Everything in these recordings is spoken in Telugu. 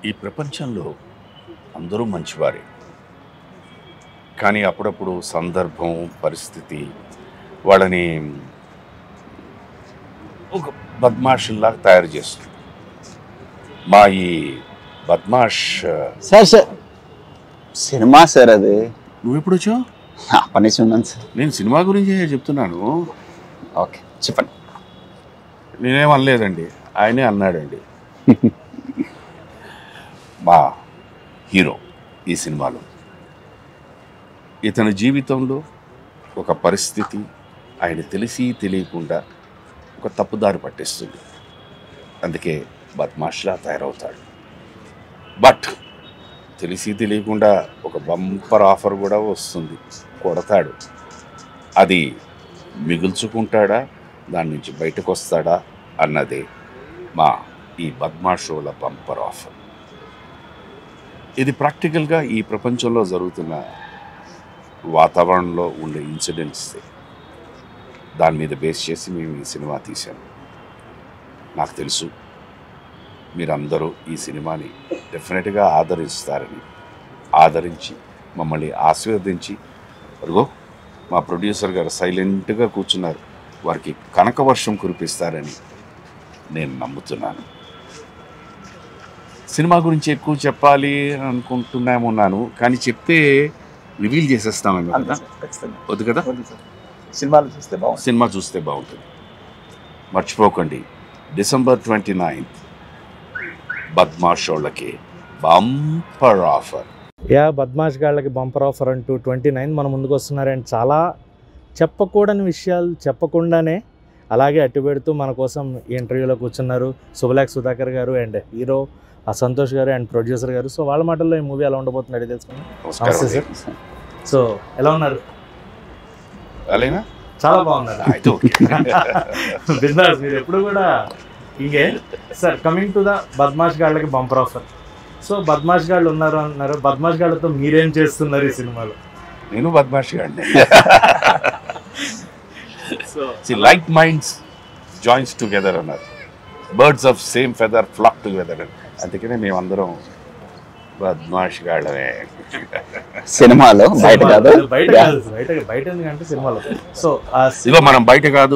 ఈ ప్రపంచంలో అందరూ మంచివారే. కానీ అప్పుడప్పుడు సందర్భం, పరిస్థితి వాళ్ళని ఒక బద్మాషుల్లాగా తయారు చేస్తుంది. మా ఈ బద్మాష్ సార్ సార్ సినిమా సార్ అది. నువ్వెప్పుడు వచ్చావు? అప్పటి నుంచి ఉన్నాను సార్. నేను సినిమా గురించి చెప్తున్నాను. ఓకే చెప్పండి. నేనేం అనలేదండి, ఆయనే అన్నాడండి. మా హీరో ఈ సినిమాలో ఇతని జీవితంలో ఒక పరిస్థితి ఆయన తెలిసి తెలియకుండా ఒక తప్పుదారి పట్టిస్తుంది. అందుకే బద్మాష్లా తయారవుతాడు. బట్ తెలిసి తెలియకుండా ఒక బంపర్ ఆఫర్ కూడా వస్తుంది, కొడతాడు. అది మిగుల్చుకుంటాడా, దాని నుంచి బయటకు వస్తాడా అన్నదే మా ఈ బద్మాషోల బంపర్ ఆఫర్. ఇది ప్రాక్టికల్గా ఈ ప్రపంచంలో జరుగుతున్న వాతావరణంలో ఉండే ఇన్సిడెంట్స్. దాని మీద బేస్ చేసి మేము ఈ సినిమా తీశాము. నాకు తెలుసు మీరందరూ ఈ సినిమాని డెఫినెట్గా ఆదరిస్తారని, ఆదరించి మమ్మల్ని ఆశీర్వదించి, అదిగో మా ప్రొడ్యూసర్ గారు సైలెంట్గా కూర్చున్నారు, వారికి కనక వర్షం కురిపిస్తారని నేను నమ్ముతున్నాను. సినిమా గురించి ఎక్కువ చెప్పాలి అనుకుంటున్నాను, కానీ చెప్తే రివీల్ చేసేస్తామేమో కదా. వద్దు కదా, సినిమా చూస్తే బాగుంటుంది. మర్చిపోకండి, December 29th బద్మాష్ వాళ్ళకి బంపర్ ఆఫర్. బద్మాష్ గాళ్ళకి బంపర్ ఆఫర్ అంటూ 29 మన ముందుకు వస్తున్నారు. అండ్ చాలా చెప్పకూడని విషయాలు చెప్పకుండానే అలాగే అట్టు పెడుతూ మన కోసం ఈ ఇంటర్వ్యూలో కూర్చున్నారు శుభలేఖ సుధాకర్ గారు అండ్ హీరో సంతోష్ గారు అండ్ ప్రొడ్యూసర్ గారు. సో వాళ్ళ మాటల్లో ఈ మూవీ ఎలా ఉండబోతుంది అడిగి తెలుసుకున్నాం. నమస్తే సార్. సో ఎలా ఉన్నారు? అలానా? చాలా బాగున్నారు. బిజినెస్ మీరు ఎప్పుడు కూడా ఇంకే సార్. కమింగ్ టు ద బద్మాష్ గాళ్ళకి బంపర్ ఆఫర్. సో బద్మాష్ గాళ్ళు ఉన్నారు అన్నారు, బద్మాష్ గాళ్ళతో మీరేం చేస్తున్నారు ఈ సినిమాలో? నేను బద్మాష్ గాడిని. లైక్ మైండ్స్ జాయిన్స్ టుగెదర్ అన్నారు, birds of same feather flock together అని. అందుకనే మేమందరం బద్మాష్ గాళ్ళమే సినిమాలో, బయట కాదు. బయట ఎందుకంటే సినిమాలో. సో ఇగో మనం బయట కాదు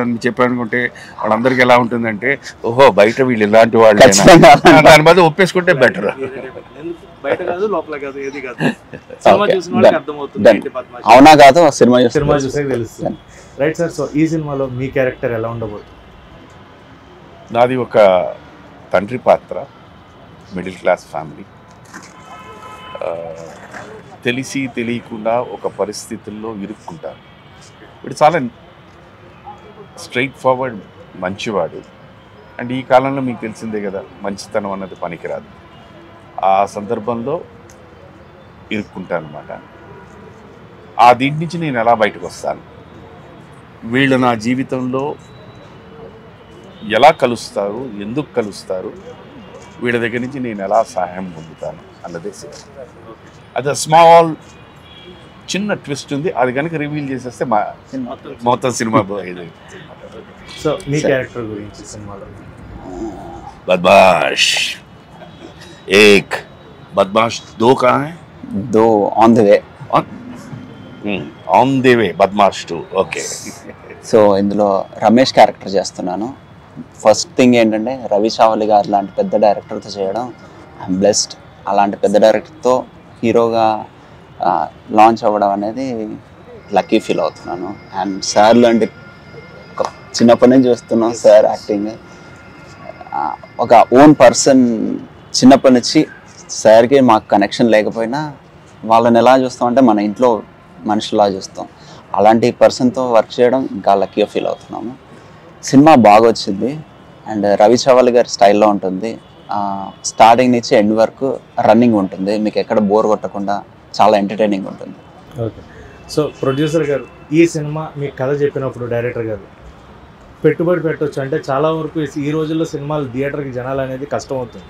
అని చెప్పానుకుంటే వాళ్ళందరికీ ఎలా ఉంటుందంటే, ఓహో బయట వీళ్ళు ఇలాంటి వాళ్ళు, దాని బదులు ఒప్పేసుకుంటే బెటర్. బయట కాదు, లోపల కాదు, ఏది కాదు. సినిమా చూసిన వాళ్ళకి అర్థమవుతుంది. అవునా కాదు, సినిమా చూసే తెలుస్తుంది. Right sir. సో ఈ సినిమాలో మీ క్యారెక్టర్ ఎలా ఉండబోతుంది? నాది ఒక తండ్రి పాత్ర, మిడిల్ క్లాస్ ఫ్యామిలీ. తెలిసి తెలియకుండా ఒక పరిస్థితుల్లో ఇరుక్కుంటారు. వీడు చాలా స్ట్రైట్ ఫార్వర్డ్ మంచివాడు. అండ్ ఈ కాలంలో మీకు తెలిసిందే కదా, మంచితనం అన్నది పనికిరాదు. ఆ సందర్భంలో ఇరుక్కుంటాను అనమాట. ఆ దీని నుంచి నేను ఎలా బయటకు వస్తాను, వీళ్ళు నా జీవితంలో ఎలా కలుస్తారు, ఎందుకు కలుస్తారు, వీళ్ళ దగ్గర నుంచి నేను ఎలా సహాయం పొందుతాను అన్నదే సినిమా. అది స్మాల్ చిన్న ట్విస్ట్ ఉంది, అది కనుక రివీల్ చేసేస్తే మా మొత్తం సినిమా. సో మీ క్యారెక్టర్ గురించి సినిమాలో? బద్మాష్ ఏక్, బద్మాష్ దో కహాं है? దో on the way. On the way బద్మాష్ 2. ఓకే. సో ఇందులో రమేష్ క్యారెక్టర్ చేస్తున్నాను. ఫస్ట్ థింగ్ ఏంటంటే, రవి చావలి గారు లాంటి పెద్ద డైరెక్టర్తో చేయడం ఐఎమ్ బ్లెస్డ్. అలాంటి పెద్ద డైరెక్టర్తో హీరోగా లాంచ్ అవ్వడం అనేది లక్కీ ఫీల్ అవుతున్నాను. అండ్ సార్ లాంటి ఒక చిన్నప్పటి నుంచి చూస్తున్నాం సార్ యాక్టింగ్. ఒక ఓన్ పర్సన్ చిన్నప్పటి నుంచి సార్కి మాకు కనెక్షన్ లేకపోయినా వాళ్ళని ఎలా చూస్తామంటే మన ఇంట్లో మనుషులా చూస్తాం. అలాంటి పర్సన్తో వర్క్ చేయడం ఇంకా లక్కీగా ఫీల్ అవుతున్నాము. సినిమా బాగా వచ్చింది అండ్ రవి చావలి గారి స్టైల్లో ఉంటుంది. స్టార్టింగ్ నుంచి ఎండ్ వరకు రన్నింగ్ ఉంటుంది, మీకు ఎక్కడ బోర్ కొట్టకుండా చాలా ఎంటర్టైనింగ్ ఉంటుంది. ఓకే. సో ప్రొడ్యూసర్ గారు, ఈ సినిమా మీకు కథ చెప్పినప్పుడు డైరెక్టర్ గారు పెట్టుబడి పెట్టవచ్చు అంటే చాలా వరకు ఈ రోజుల్లో సినిమాలు థియేటర్కి జనాలు అనేది కష్టం అవుతుంది.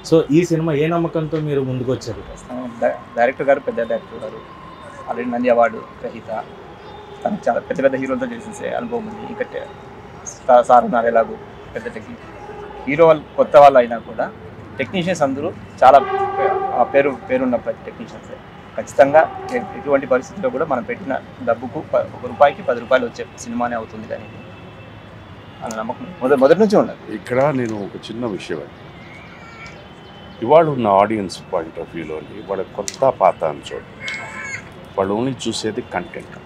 సో ఈ సినిమా ఏ నమ్మకంతో మీరు ముందుకు వచ్చారు? డైరెక్టర్ గారు పెద్ద డైరెక్టర్ గారు, ఆల్రెడీ నంది అవార్డు గ్రహీత, తనకు చాలా పెద్ద పెద్ద హీరోలతో చేసేసే అనుభవం ఉంది. ఇంకా సార్ ఉన్నారు ఎలాగో పెద్ద టెక్నిక్. హీరో వాళ్ళు కొత్త వాళ్ళు అయినా కూడా టెక్నీషియన్స్ అందరూ చాలా పేరున్న టెక్నీషియన్స్. ఖచ్చితంగా ఎటువంటి పరిస్థితుల్లో కూడా మనం పెట్టిన డబ్బుకు ₹1కి ₹10 వచ్చే సినిమానే అవుతుంది కానీ అన్న నమ్మకం మొదటి నుంచి ఉన్నది. ఇక్కడ నేను ఒక చిన్న విషయం అండి, ఇవాళ ఉన్న ఆడియన్స్ పాయింట్ ఆఫ్ వ్యూలోని వాళ్ళ కొత్త పాత అని చూడండి, వాళ్ళు ఓన్లీ చూసేది కంటెంట్.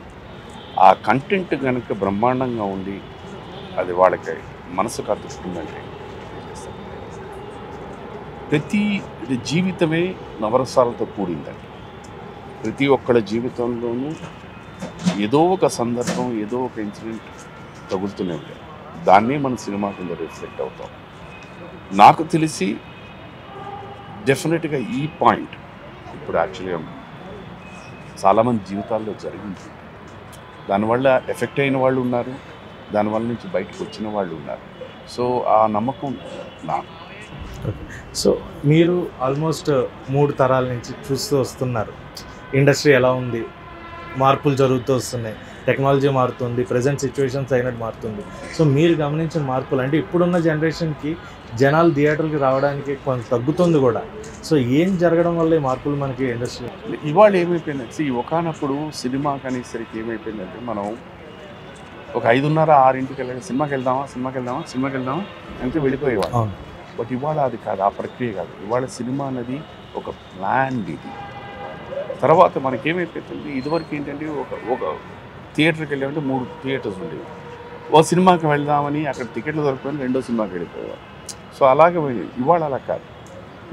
ఆ కంటెంట్ కనుక బ్రహ్మాండంగా ఉండి అది వాళ్ళకి మనసుకు అతుక్కుందంటే ప్రతి జీవితమే నవరసాలతో కూడిందండి. ప్రతి ఒక్కళ్ళ జీవితంలోనూ ఏదో ఒక సందర్భం, ఏదో ఒక ఇన్సిడెంట్ తగులుతూనే ఉంటాయి. దాన్నే మన సినిమా కింద రిఫ్లెక్ట్ అవుతాం. నాకు తెలిసి డెఫినెట్గా ఈ పాయింట్ ఇప్పుడు యాక్చువల్గా చాలామంది జీవితాల్లో జరిగింది. దానివల్ల ఎఫెక్ట్ అయిన వాళ్ళు ఉన్నారు, దానివల్ల నుంచి బయటకు వచ్చిన వాళ్ళు ఉన్నారు. సో ఆ నమ్మకం నాకు. సో మీరు ఆల్మోస్ట్ 3 తరాల నుంచి చూస్తూ వస్తున్నారు, ఇండస్ట్రీ ఎలా ఉంది, మార్పులు జరుగుతూ వస్తున్నాయి, టెక్నాలజీ మారుతుంది, ప్రజెంట్ సిచ్యువేషన్స్ అయినట్టు మారుతుంది. సో మీరు గమనించిన మార్పులు అంటే ఇప్పుడున్న జనరేషన్కి జనాలు థియేటర్కి రావడానికి కొంత తగ్గుతుంది కూడా. సో ఏం జరగడం వల్ల ఈ మార్పులు మనకి ఇండస్ట్రీ ఇవాళ ఏమైపోయిందంటే ఒకనప్పుడు సినిమాకి అనేసరికి ఏమైపోయిందంటే మనం ఒక 5:30, 6 వెళ్ళి సినిమాకి వెళ్దామా అంటే వెళ్ళిపోయేవాడు. బట్ ఇవాళ అది కాదు, ఆ ప్రక్రియ కాదు. ఇవాళ సినిమా అనేది ఒక ప్లాన్. ఇది తర్వాత మనకేమైపోతుంది, ఇదివరకు ఏంటంటే ఒక థియేటర్కి వెళ్ళామంటే 3 థియేటర్స్ ఉండేవి. ఓ సినిమాకి వెళ్దామని అక్కడ టికెట్లు దొరకని రెండో సినిమాకి వెళ్ళిపోయేవారు. సో అలాగే ఇవాళ అలా కాదు,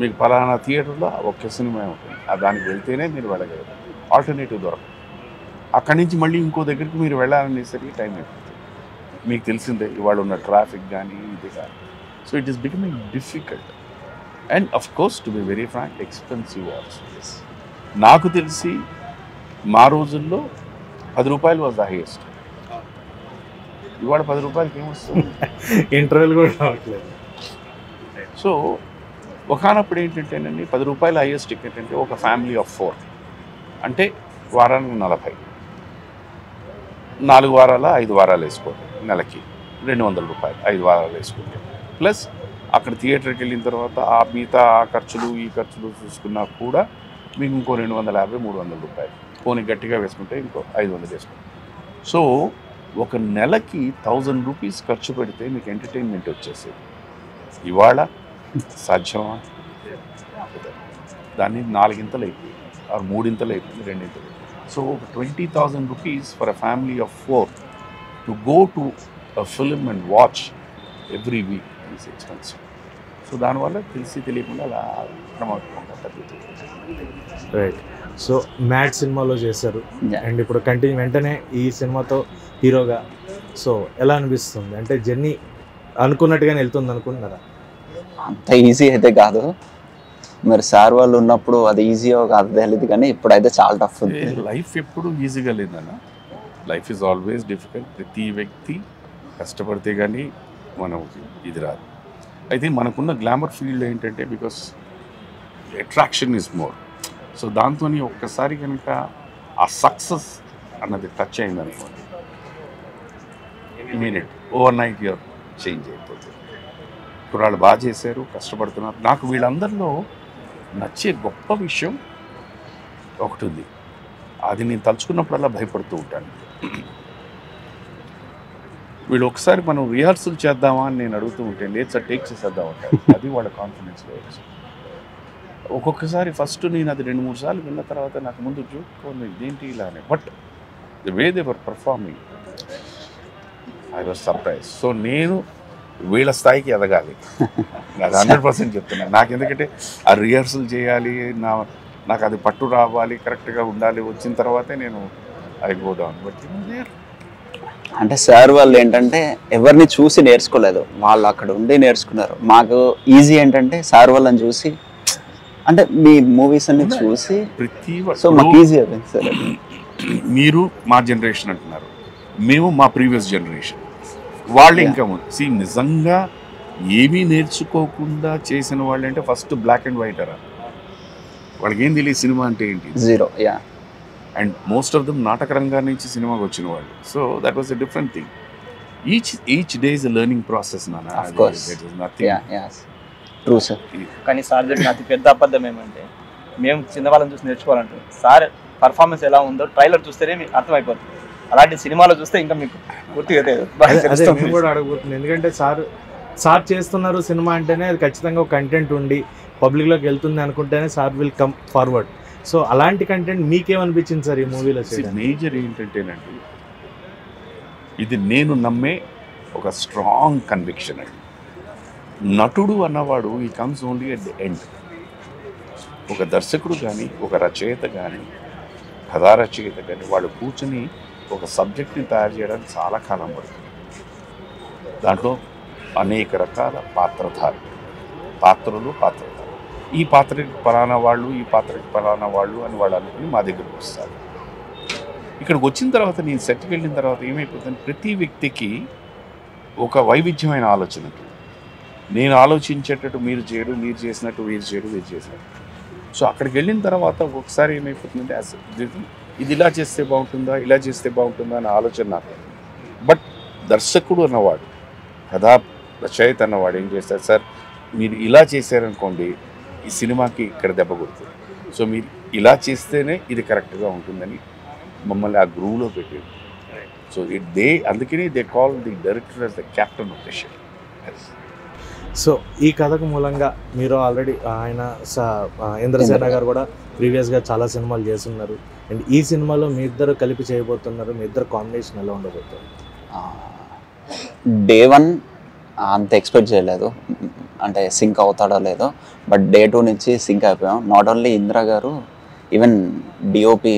మీకు పలానా థియేటర్లో ఒక్క సినిమా ఉంటుంది, దానికి వెళ్తేనే మీరు వెళ్ళగలరు, ఆల్టర్నేటివ్ దొరకదు. అక్కడి నుంచి మళ్ళీ ఇంకో దగ్గరికి మీరు వెళ్ళాలనేసరికి టైం అయిపోతుంది. మీకు తెలిసిందే ఇవాళ ఉన్న ట్రాఫిక్ కానీ ఇది కానీ. So it is becoming difficult and of course to be very frank expensive also. నాకు తెలిసి మా రోజుల్లో ₹10 వాజ్ ద హైయెస్ట్. ఇవాళ ₹10 ఏమొస్తుంది, ఇంటర్వెల్ కూడా రావట్లేదు. సో ఒకనప్పుడు ఏంటంటేనండి ₹10 హైయెస్ట్ టికెట్ అంటే ఒక ఫ్యామిలీ ఆఫ్ 4 అంటే వారానికి 40, 4 వారాల 5 వారాలు వేసుకోండి, నెలకి ₹200, 5 వారాలు వేసుకుంటే ప్లస్ అక్కడ థియేటర్కి వెళ్ళిన తర్వాత ఆ మిగతా ఆ ఖర్చులు ఈ ఖర్చులు చూసుకున్నా కూడా మీకు ఇంకో ₹250, ₹300 పోనీ గట్టిగా వేసుకుంటే ఇంకో 500 వేసుకుంటాం. సో ఒక నెలకి ₹1000 ఖర్చు పెడితే మీకు ఎంటర్టైన్మెంట్ వచ్చేసేది. ఇవాళ సాధ్యమా? దాన్ని 4 ఇంతలు అయిపోయింది, 3 ఇంతలు అయిపోయింది, 2 ఇంతలు. So ₹20,000 for a family of 4 to go to a film and watch every week is expensive. So దానివల్ల తెలియకుండా అలా క్రమంగా తగ్గుతుంది. రైట్. సో మ్యాడ్ సినిమాలో చేశారు అండ్ ఇప్పుడు వెంటనే ఈ సినిమాతో హీరోగా. సో ఎలా అనిపిస్తుంది, అంటే జర్నీ అనుకున్నట్టుగానే వెళ్తుంది అనుకుంటున్నారా? అంత ఈజీ అయితే కాదు, మరి సార్ వాళ్ళు ఉన్నప్పుడు అది ఈజీయో కాదు తెలియదు, కానీ ఇప్పుడైతే చాలా టఫ్ ఉంది. లైఫ్ ఎప్పుడు ఈజీగా లేదన్న, లైఫ్ ఈజ్ ఆల్వేస్ డిఫికల్ట్. ప్రతి వ్యక్తి కష్టపడితే కానీ మనం ఇది రాదు. అయితే మనకున్న గ్లామర్ ఫీల్డ్ ఏంటంటే because attraction is more. So దాంతో ఒక్కసారి కనుక ఆ సక్సెస్ అన్నది టచ్ అయిందనుకోండి, immediate overnight your change అయిపోతుంది. కుర్రాళ్ళు బాగా చేశారు, కష్టపడుతున్నారు. నాకు వీళ్ళందరిలో నచ్చే గొప్ప విషయం ఒకటి ఉంది, అది నేను తలుచుకున్నప్పుడల్లా భయపడుతూ ఉంటాను. వీళ్ళు ఒకసారి మనం రిహార్సల్ చేద్దామా అని నేను అడుగుతూ ఉంటే లేదు సార్ టేక్ చేసేద్దాం అంటారు. అది వాళ్ళ కాన్ఫిడెన్స్లో వచ్చి ఒక్కొక్కసారి ఫస్ట్ నేను అది 2-3 సార్లు విన్న తర్వాత నాకు ముందు చూసుకోండి ఇదేంటి ఇలానే, but the way they were performing I was surprise. So నేను వీళ్ళ స్థాయికి ఎదగాలి, అది 100% చెప్తున్నాను. నాకు ఎందుకంటే ఆ రిహార్సల్ చేయాలి, నాకు అది పట్టు రావాలి, కరెక్ట్గా ఉండాలి. వచ్చిన తర్వాతే నేను ఐ గో డౌన్. బట్ అంటే సార్ వాళ్ళు ఏంటంటే ఎవరిని చూసి నేర్చుకోలేదు, వాళ్ళు అక్కడ ఉండి నేర్చుకున్నారు. మాకు ఈజీ ఏంటంటే సార్ వాళ్ళని చూసి, అంటే మీ మూవీస్ అన్ని చూసి ప్రతి సో మాకు ఈజీ అయిపోయింది సార్. మీరు మా జనరేషన్ అంటున్నారు, మేము మా ప్రీవియస్ జనరేషన్, వాళ్ళు ఇంకా నిజంగా ఏమీ నేర్చుకోకుండా చేసిన వాళ్ళు అంటే ఫస్ట్ బ్లాక్ అండ్ వైట్ అరా, వాళ్ళకి ఏం తెలియదు సినిమా అంటే ఏంటి, zero. Yeah. And most of them నాటక రంగం నుంచి సినిమాకి వచ్చిన వాళ్ళు. So that was a different thing. Each day is a learning process నాన్న. True sir. కానీ సార్ జరిగిన అతి పెద్ద అబద్ధం ఏమంటే మేము చిన్నవాళ్ళని చూసి నేర్చుకోవాలంటారు. సార్ పర్ఫార్మెన్స్ ఎలా ఉందో ట్రైలర్ చూస్తేనే మీకు అర్థమైపోతుంది. అలాంటి సినిమాలో చూస్తే ఇంకా మీకు పూర్తిగా మేము కూడా అడగబోతుంది. ఎందుకంటే సార్ చేస్తున్నారు సినిమా అంటేనే అది ఖచ్చితంగా ఒక కంటెంట్ ఉండి పబ్లిక్లోకి వెళ్తుంది అనుకుంటేనే sir will come forward. So అలాంటి కంటెంట్ మీకేమనిపించింది సార్ ఈ మూవీలో? మేజర్ ఏంటంటేనండి, ఇది నేను నమ్మే ఒక స్ట్రాంగ్ కన్విక్షన్ అండి. నటుడు అన్నవాడు he comes only at the end. ఒక దర్శకుడు కానీ, ఒక రచయిత కానీ, కథా రచయిత కానీ వాళ్ళు కూర్చొని ఒక సబ్జెక్ట్ని తయారు చేయడానికి చాలా కాలం పడుతుంది. దాంట్లో అనేక రకాల పాత్రలు ఈ పాత్రకి పలానా వాళ్ళు, ఈ పాత్రకి పలానా వాళ్ళు అని వాళ్ళు అనుకుని మా దగ్గరకు వస్తారు. ఇక్కడికి వచ్చిన తర్వాత నేను సెట్కి వెళ్ళిన తర్వాత ఏమైపోతుంది, ప్రతి వ్యక్తికి ఒక వైవిధ్యమైన ఆలోచన ఉంటుంది. నేను ఆలోచించేటట్టు మీరు చేయడు, మీరు చేసినట్టు వీరు చేసినట్టు. సో అక్కడికి వెళ్ళిన తర్వాత ఒకసారి ఏమైపోతుందంటే ఇది ఇలా చేస్తే బాగుంటుందా, ఇలా చేస్తే బాగుంటుందా అనే ఆలోచన నాకు. బట్ దర్శకుడు అన్నవాడు, కథా రచయిత అన్నవాడు ఏం చేస్తారు, సార్ మీరు ఇలా చేశారనుకోండి ఈ సినిమాకి ఇక్కడ దెబ్బ కొడుతుంది, సో మీరు ఇలా చేస్తేనే ఇది కరెక్ట్గా ఉంటుందని మమ్మల్ని ఆ గ్రూవ్లో పెట్టారు. సో అందుకని they call the director as the captain of the ship. So ఈ కథకు మూలంగా మీరు ఆల్రెడీ ఆయన ఇంద్రసేన గారు కూడా ప్రీవియస్గా చాలా సినిమాలు చేస్తున్నారు. అండ్ ఈ సినిమాలో మీ ఇద్దరు కలిపి చేయబోతున్నారు. మీ ఇద్దరు కాంబినేషన్ ఎలా ఉండబోతుంది? డే 1 అంత ఎక్స్పెక్ట్ చేయలేదు, అంటే సింక్ అవుతాడో లేదో. బట్ డే 2 నుంచి సింక్ అయిపోయాం. Not only Indra garu, even DOP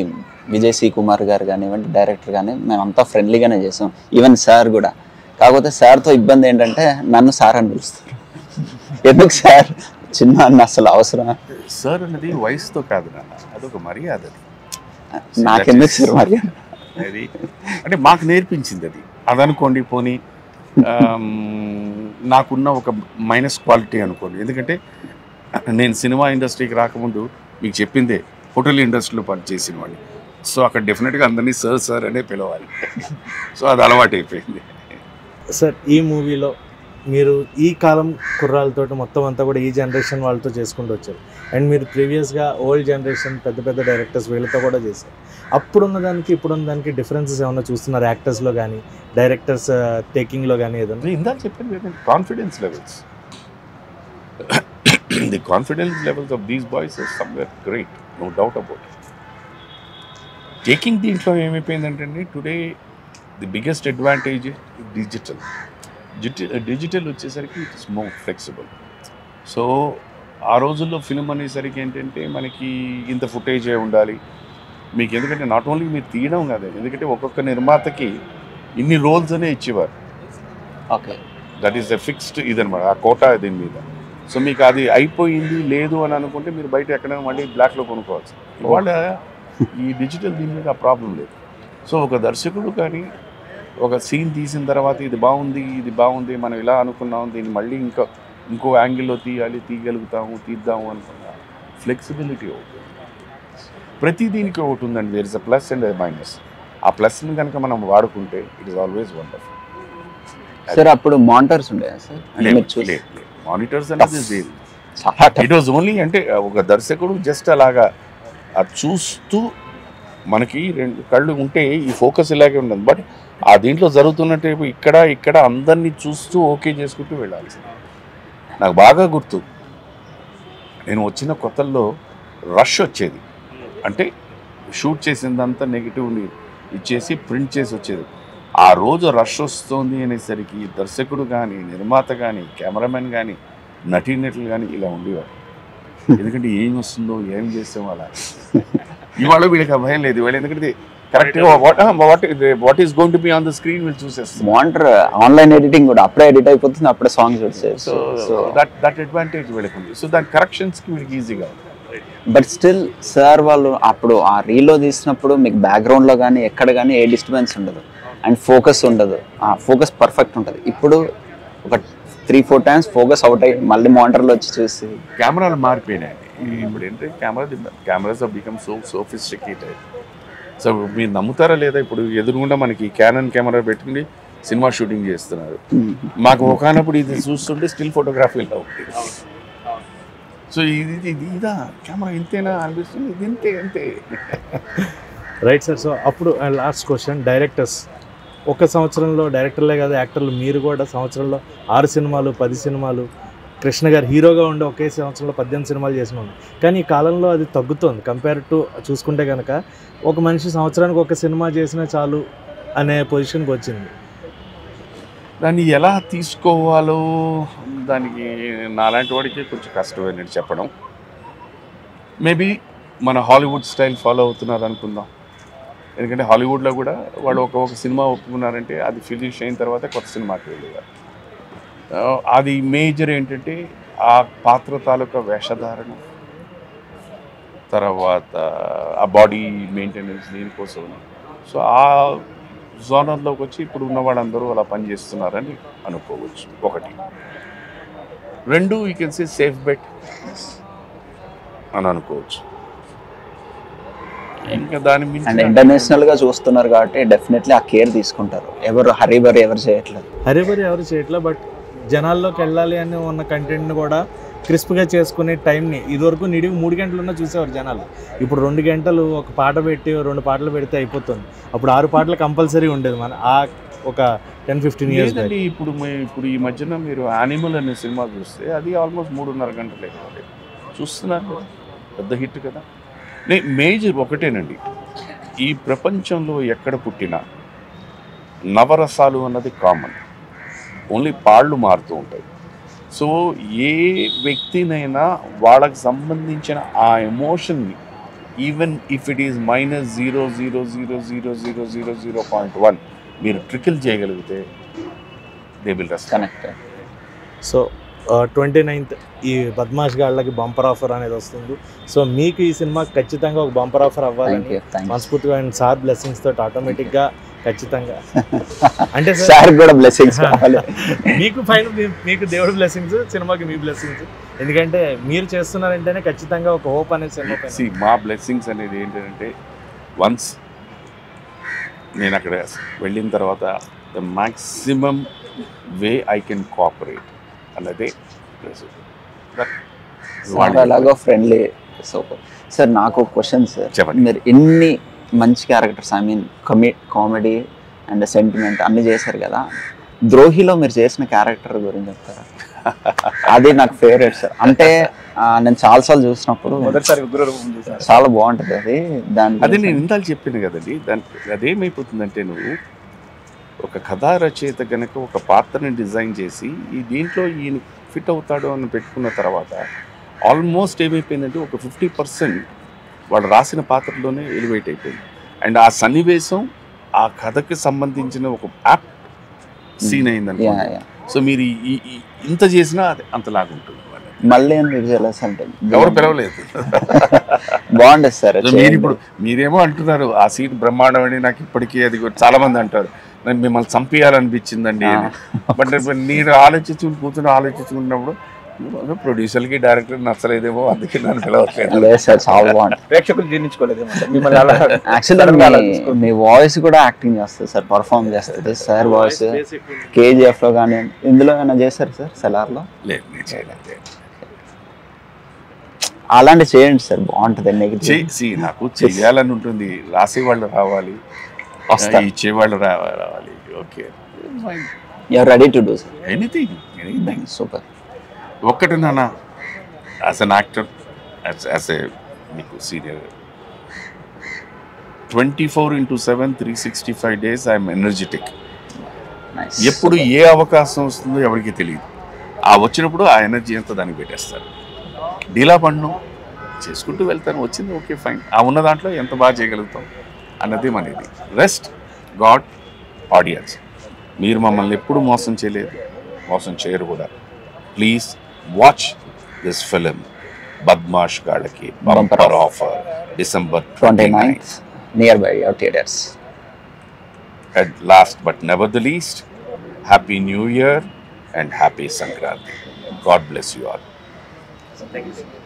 Vijay C Kumar garu కానివ్వండి, డైరెక్టర్ కానీ, మేమంతా ఫ్రెండ్లీగానే చేసాం. ఈవెన్ సార్ కూడా. కాకపోతే సార్తో ఇబ్బంది ఏంటంటే నన్ను సార్ అని పిలుస్తారు. ఎందుకు సార్ చిన్న అన్న అసలు అవసరం? సార్ అన్నది వయసుతో కాదు నాన్న, అదొక మర్యాద. నాకెందుకు సార్ మర్యాద? అది అంటే మాకు నేర్పించింది అది అనుకోండి. పోనీ నాకున్న ఒక మైనస్ క్వాలిటీ అనుకోండి. ఎందుకంటే నేను సినిమా ఇండస్ట్రీకి రాకముందు మీకు చెప్పిందే హోటల్ ఇండస్ట్రీలో పనిచేసిన వాడిని. సో అక్కడ డెఫినెట్గా అందరినీ సార్ అనే పిలవాలి. సో అది అలవాటు అయిపోయింది. సార్ ఈ మూవీలో మీరు ఈ కాలం కుర్రాలతో మొత్తం అంతా కూడా ఈ జనరేషన్ వాళ్ళతో చేసుకుంటూ వచ్చారు. అండ్ మీరు ప్రీవియస్గా ఓల్డ్ జనరేషన్ పెద్ద డైరెక్టర్స్ వీళ్ళతో కూడా చేశారు. అప్పుడున్న దానికి ఇప్పుడున్న దానికి డిఫరెన్సెస్ ఏమైనా చూస్తున్నారు యాక్టర్స్లో కానీ, డైరెక్టర్స్ టేకింగ్లో కానీ? ఏదన్నా ఇందాక చెప్పాను కదండి, confidence levels. The confidence levels of these boys are somewhere great, no doubt about it. Taking దీంట్లో ఏమైపోయిందంటే today the biggest advantage digital వచ్చేసరికి it is more flexible. So ఆ రోజుల్లో ఫిల్మ్ అనేసరికి ఏంటంటే మనకి ఇంత ఫుటేజే ఉండాలి మీకు. ఎందుకంటే నాట్ ఓన్లీ మీరు తీయడం కాదు, ఎందుకంటే ఒక్కొక్క నిర్మాతకి ఇన్ని రోల్స్ అనే ఇచ్చేవారు. Okay, that is a fixed ఇదనమాట, ఆ కోటా దీని మీద. సో మీకు అది అయిపోయింది లేదు అని అనుకుంటే మీరు బయట ఎక్కడైనా మళ్ళీ బ్లాక్లో కొనుక్కోవచ్చు. ఇవాళ ఈ డిజిటల్ దీని మీద ఆ ప్రాబ్లం లేదు. సో ఒక దర్శకుడు కానీ ఒక సీన్ తీసిన తర్వాత ఇది బాగుంది మనం ఇలా అనుకున్నాం, దీన్ని మళ్ళీ ఇంకో యాంగిల్లో తీద్దాము అనుకున్నా ఫ్లెక్సిబిలిటీ అవుతుంది. ప్రతి దీనికి ఒకటి ఉందండి, there is a plus and a minus. ఆ ప్లస్ని కనుక మనం వాడుకుంటే it is always wonderful. Sir అప్పుడు మానిటర్స్ ఉండేదా సార్? మానిటర్స్ అనేది ఇట్ వాజ్ ఓన్లీ అంటే ఒక దర్శకుడు జస్ట్ అలాగా అది చూస్తూ మనకి 2 కళ్ళు ఉంటే ఈ ఫోకస్ ఇలాగే ఉండదు. బట్ ఆ దీంట్లో జరుగుతున్నట్టు ఇక్కడ అందరినీ చూస్తూ ఓకే చేసుకుంటూ వెళ్ళాల్సింది. నాకు బాగా గుర్తు, నేను వచ్చిన కొత్తల్లో రష్ వచ్చేది. అంటే షూట్ చేసిందంతా నెగిటివ్ని ఇచ్చేసి ప్రింట్ చేసి వచ్చేది. ఆ రోజు రష్ వస్తుంది అనేసరికి దర్శకుడు కానీ, నిర్మాత కానీ, కెమెరామెన్ కానీ, నటీనటులు కానీ ఇలా ఉండేవారు. ఎందుకంటే ఏం వస్తుందో ఏం చేస్తామో అలా. ఇవాళ వీళ్ళకి భయం లేదు. ఇవాళ ఎందుకంటే కరెక్ట్గా what is going to be on the screen వీళ్ళు చూసేస్తాం. మానిటర్ ఆన్లైన్ ఎడిటింగ్ కూడా అప్పుడే ఎడిట్ అయిపోతుంది, అప్పుడే సాంగ్స్ వచ్చాయి. సో దట్ అడ్వాంటేజ్ వీళ్ళకి ఉంది. సో దాని కరెక్షన్స్కి వీళ్ళకి ఈజీగా ఉంది. బట్ స్టిల్ సార్ వాళ్ళు అప్పుడు ఆ రీల్లో తీసినప్పుడు మీకు బ్యాక్గ్రౌండ్లో కానీ ఎక్కడ కానీ ఏ డిస్టర్బెన్స్ ఉండదు అండ్ ఫోకస్ ఉండదు, ఫోకస్ పర్ఫెక్ట్ ఉంటుంది. ఇప్పుడు ఒక 3-4 టైమ్స్ ఫోకస్ అవుట్ అయ్యి మళ్ళీ మానిటర్లో వచ్చి చూసి కెమెరాలు మారిపోయినాయి. ఇప్పుడు ఏంటంటే cameras become so sophisticated. So మీరు నమ్ముతారా లేదా, ఇప్పుడు ఎదురుగుండా మనకి క్యానన్ కెమెరా పెట్టుకుని సినిమా షూటింగ్ చేస్తున్నారు. మాకు ఒకనప్పుడు ఇది చూస్తుంటే స్టిల్ ఫోటోగ్రఫీలో ఉంటుంది. సో ఇదా కెమెరా ఇంతేనా అనిపిస్తుంది, ఇది ఇంతే. Right sir. సో అప్పుడు లాస్ట్ క్వశ్చన్, డైరెక్టర్స్ ఒక సంవత్సరంలో, డైరెక్టర్లే కాదు యాక్టర్లు మీరు కూడా సంవత్సరంలో 6 సినిమాలు 10 సినిమాలు, కృష్ణ గారు హీరోగా ఉండి ఒకే సంవత్సరంలో 18 సినిమాలు చేసిన వాళ్ళు. కానీ ఈ కాలంలో అది తగ్గుతోంది కంపేర్ టు చూసుకుంటే కనుక. ఒక మనిషి సంవత్సరానికి ఒక సినిమా చేసినా చాలు అనే పొజిషన్కి వచ్చింది. దాన్ని ఎలా తీసుకోవాలో దానికి నాలాంటి వాడికి కొంచెం కష్టమైనట్టు చెప్పడం. మేబీ మన హాలీవుడ్ స్టైల్ ఫాలో అవుతున్నారు అనుకుందాం. ఎందుకంటే హాలీవుడ్లో కూడా వాళ్ళు ఒక సినిమా ఒప్పుకున్నారంటే అది ఫినిష్ అయిన తర్వాత కొత్త సినిమాకి వెళ్ళేవారు. అది మేజర్ ఏంటంటే ఆ పాత్ర తాలూకా వేషధారణ, తర్వాత ఆ బాడీ మెయింటెనెన్స్ దీనికోసం. సో ఆ జోనర్లోకి వచ్చి ఇప్పుడు ఉన్న వాళ్ళందరూ అలా పనిచేస్తున్నారని అనుకోవచ్చు. ఒకటి. 2, you can say safe bet అని అనుకోవచ్చు. ఇంకా దాని అండ్ మించి ఇంటర్నేషనల్గా చూస్తున్నారు కాబట్టి డెఫినెట్లీ ఆ కేర్ తీసుకుంటారు. ఎవరు హరీబరి ఎవరు చేయట్లేదు. హరిబరి ఎవరు చేయట్లే, బట్ జనాల్లోకి వెళ్ళాలి అని ఉన్న కంటెంట్ని కూడా క్రిస్ప్గా చేసుకునే టైంని ఇదివరకు నిడివి 3 గంటలున్నా చూసేవారు జనాలు. ఇప్పుడు 2 గంటలు ఒక పాట పెట్టి 2 పాటలు పెడితే అయిపోతుంది. అప్పుడు 6 పాటలు కంపల్సరీ ఉండేది మన ఆ ఒక 10-15 ఇయర్స్. లేదండి, ఇప్పుడు ఈ మధ్యన మీరు యానిమల్ అనే సినిమా చూస్తే అది ఆల్మోస్ట్ 3.5 గంటలే చూస్తున్నారు కదా, పెద్ద హిట్ కదా. మేజర్ ఒకటేనండి, ఈ ప్రపంచంలో ఎక్కడ పుట్టినా నవరసాలు అన్నది కామన్, ఓన్లీ పాళ్ళు మారుతూ ఉంటాయి. సో ఏ వ్యక్తినైనా వాళ్ళకి సంబంధించిన ఆ ఎమోషన్ని ఈవెన్ ఇఫ్ ఇట్ ఈస్ -0.0000000.1 మీరు ట్రికిల్ చేయగలిగితే they will connect. So 29th ఈ బద్మాష్ గాళ్ళకి బంపర్ ఆఫర్ అనేది వస్తుంది. సో మీకు ఈ సినిమా ఖచ్చితంగా ఒక బంపర్ ఆఫర్ అవ్వాలని మనస్ఫూర్తిగా అండ్ సార్ బ్లెస్సింగ్స్ తోటి ఆటోమేటిక్గా ఖచ్చితంగా. అంటే సార్ కూడా బ్లెస్సింగ్స్ కావాలి. మీకు దేవుడు బ్లెస్సింగ్స్, సినిమాకి మీ బ్లెస్సింగ్స్. ఎందుకంటే మీరు చేస్తున్నారంటేనే ఖచ్చితంగా ఒక హోప్ అనేది సినిమా. మా బ్లెస్సింగ్స్ అనేది ఏంటంటే వన్స్ నేను అక్కడ వెళ్ళిన తర్వాత the maximum way I can cooperate అన్నదే అలాగా ఫ్రెండ్లీ. Super sir. నాకు క్వశ్చన్ సార్, చెప్పండి. మీరు ఎన్ని మంచి characters, I mean comedy and sentiment అన్ని చేశారు కదా, ద్రోహిలో మీరు చేసిన క్యారెక్టర్ గురించి చెప్తారా? అది నాకు ఫేవరెట్ సార్. అంటే నేను చాలాసార్లు చూసినప్పుడు చాలా బాగుంటుంది అది. అదే నేను ఇంతాలు చెప్పాను కదండి. అదేమైపోతుందంటే నువ్వు ఒక కథా రచయిత కనుక ఒక పాత్రని డిజైన్ చేసి ఈ దీంట్లో ఈయన ఫిట్ అవుతాడు అని పెట్టుకున్న తర్వాత ఆల్మోస్ట్ ఏమైపోయిందంటే ఒక 50% వాడు రాసిన పాత్రలోనే ఎలివేట్ అయిపోయింది. అండ్ ఆ సన్నివేశం ఆ కథకి సంబంధించిన ఒక యాప్ సీన్ అయిందండి. సో మీరు ఇంత చేసినా అది అంతలాగుంటుంది. మళ్ళీ మీరు జెలస్ అంటే ఎవరు పిలవలేదు. బాగుంటుంది సార్. మీరు ఇప్పుడు మీరేమో అంటున్నారు ఆ సీన్ బ్రహ్మాండం అని, నాకు ఇప్పటికీ అది చాలా మంది అంటారు నేను మిమ్మల్ని చంపేయాలనిపించిందండి అని. బట్ నేను కూర్చొని ఆలోచించుకున్నప్పుడు ప్రొడ్యూసర్కి డైరెక్టర్ నచ్చలేదేమో, అందుకే నన్ను పిలవట్లేదు. చాలా బాగుంటుంది. ప్రేక్షకులు జీర్ణించుకోలేదు. యాక్చువల్లీ మీ వాయిస్ కూడా యాక్టింగ్ చేస్తుంది సార్, పర్ఫార్మ్ చేస్తుంది సార్. వాయిస్ కేజీఎఫ్ లో కానీ ఇందులో ఏమైనా చేశారు సార్? సెలార్లో లేదు, నేను చేయలేదు. అలాంటి చేయండి సార్, బాగుంటుంది. నాకు చెయ్యాలని ఉంటుంది, రాసేవాళ్ళు రావాలి, ఇచ్చేవాళ్ళు రావాలి. Okay, you are ready to do sir anything. Super. ఒక్కటి నాన్న, as an actor, as a మీకు సీనియర్ 24/7 365 days ఐఎమ్ ఎనర్జెటిక్. ఎప్పుడు ఏ అవకాశం వస్తుందో ఎవరికి తెలియదు. ఆ వచ్చినప్పుడు ఆ ఎనర్జీ అంతా దానికి పెట్టేస్తారు. డీలా పన్ను చేసుకుంటూ వెళ్తాను, వచ్చింది ఓకే ఫైన్. ఆ ఉన్న దాంట్లో ఎంత బాగా చేయగలుగుతాం అన్నది మనది. Rest god, audience. మీరు మమ్మల్ని ఎప్పుడు మోసం చేయలేదు, మోసం చేయరు కూడా. ప్లీజ్ వాచ్ దిస్ ఫిలిం బద్మాష్ గాళ్ళకి bumper offer December 29th nearby your theaters. And last but never the least, Happy New Year and Happy Sankranti. God bless you all. Thank you.